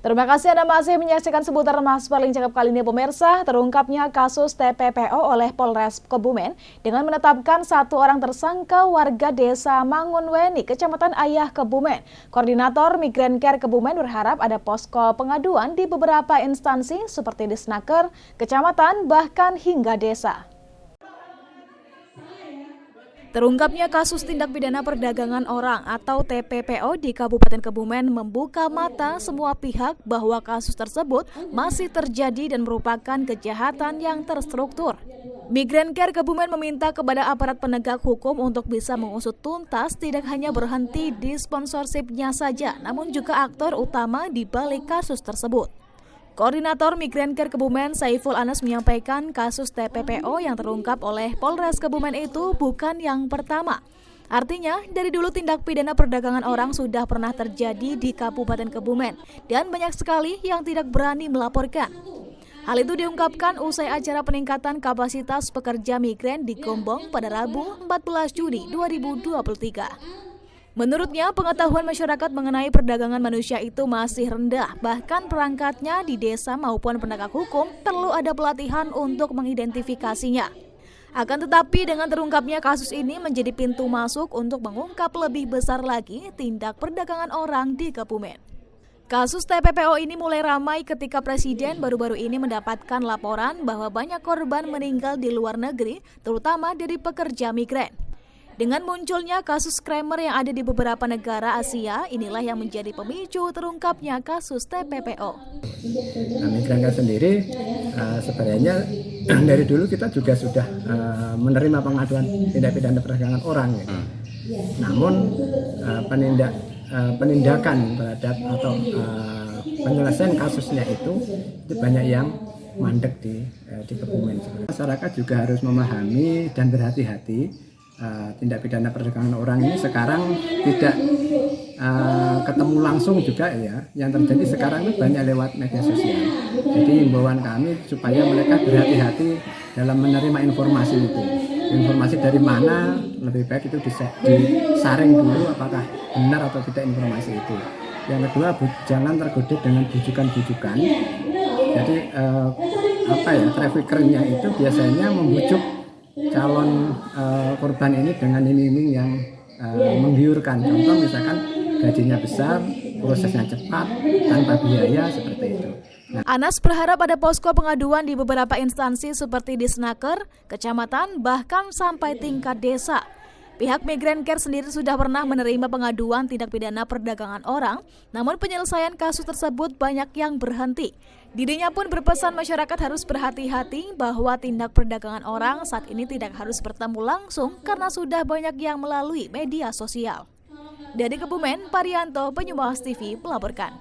Terima kasih Anda masih menyaksikan seputar Mas Paling Cakep kali ini pemirsa. Terungkapnya kasus TPPO oleh Polres Kebumen dengan menetapkan satu orang tersangka warga desa Mangunweni, Kecamatan Ayah Kebumen. Koordinator Migrancare Kebumen berharap ada posko pengaduan di beberapa instansi seperti di Snaker, kecamatan, bahkan hingga desa. Terungkapnya kasus tindak pidana perdagangan orang atau TPPO di Kabupaten Kebumen membuka mata semua pihak bahwa kasus tersebut masih terjadi dan merupakan kejahatan yang terstruktur. Migrancare Kebumen meminta kepada aparat penegak hukum untuk bisa mengusut tuntas tidak hanya berhenti di sponsorshipnya saja, namun juga aktor utama di balik kasus tersebut. Koordinator Migrancare Kebumen Saiful Anas menyampaikan kasus TPPO yang terungkap oleh Polres Kebumen itu bukan yang pertama. Artinya, dari dulu tindak pidana perdagangan orang sudah pernah terjadi di Kabupaten Kebumen dan banyak sekali yang tidak berani melaporkan. Hal itu diungkapkan usai acara peningkatan kapasitas pekerja migran di Gombong pada Rabu 14 Juni 2023. Menurutnya, pengetahuan masyarakat mengenai perdagangan manusia itu masih rendah. Bahkan perangkatnya di desa maupun penegak hukum perlu ada pelatihan untuk mengidentifikasinya. Akan tetapi dengan terungkapnya kasus ini menjadi pintu masuk untuk mengungkap lebih besar lagi tindak perdagangan orang di Kebumen. Kasus TPPO ini mulai ramai ketika Presiden baru-baru ini mendapatkan laporan bahwa banyak korban meninggal di luar negeri, terutama dari pekerja migran. Dengan munculnya kasus scammer yang ada di beberapa negara Asia, inilah yang menjadi pemicu terungkapnya kasus TPPO. Migrancare sendiri sebenarnya dari dulu kita juga sudah menerima pengaduan tindak pidana perdagangan orang. Ya. Namun penindakan terhadap atau penyelesaian kasusnya itu banyak yang mandek di Kebumen. Masyarakat juga harus memahami dan berhati-hati. Tindak pidana perdagangan orang ini sekarang tidak ketemu langsung juga ya, yang terjadi sekarang itu banyak lewat media sosial. Jadi himbauan kami supaya mereka berhati-hati dalam menerima informasi itu. Informasi dari mana lebih baik itu disaring dulu apakah benar atau tidak informasi itu. Yang kedua, jangan tergoda dengan bujukan-bujukan. Jadi traffickernya itu biasanya membujuk calon korban ini dengan iming-iming yang menggiurkan. Contoh misalkan gajinya besar, prosesnya cepat, tanpa biaya, seperti itu. Anas berharap ada posko pengaduan di beberapa instansi seperti di Snaker, kecamatan, bahkan sampai tingkat desa. Pihak Migrancare sendiri sudah pernah menerima pengaduan tindak pidana perdagangan orang, namun penyelesaian kasus tersebut banyak yang berhenti. Dirinya pun berpesan masyarakat harus berhati-hati bahwa tindak perdagangan orang saat ini tidak harus bertemu langsung karena sudah banyak yang melalui media sosial. Dari Kebumen, Parianto, Banyumas TV melaporkan.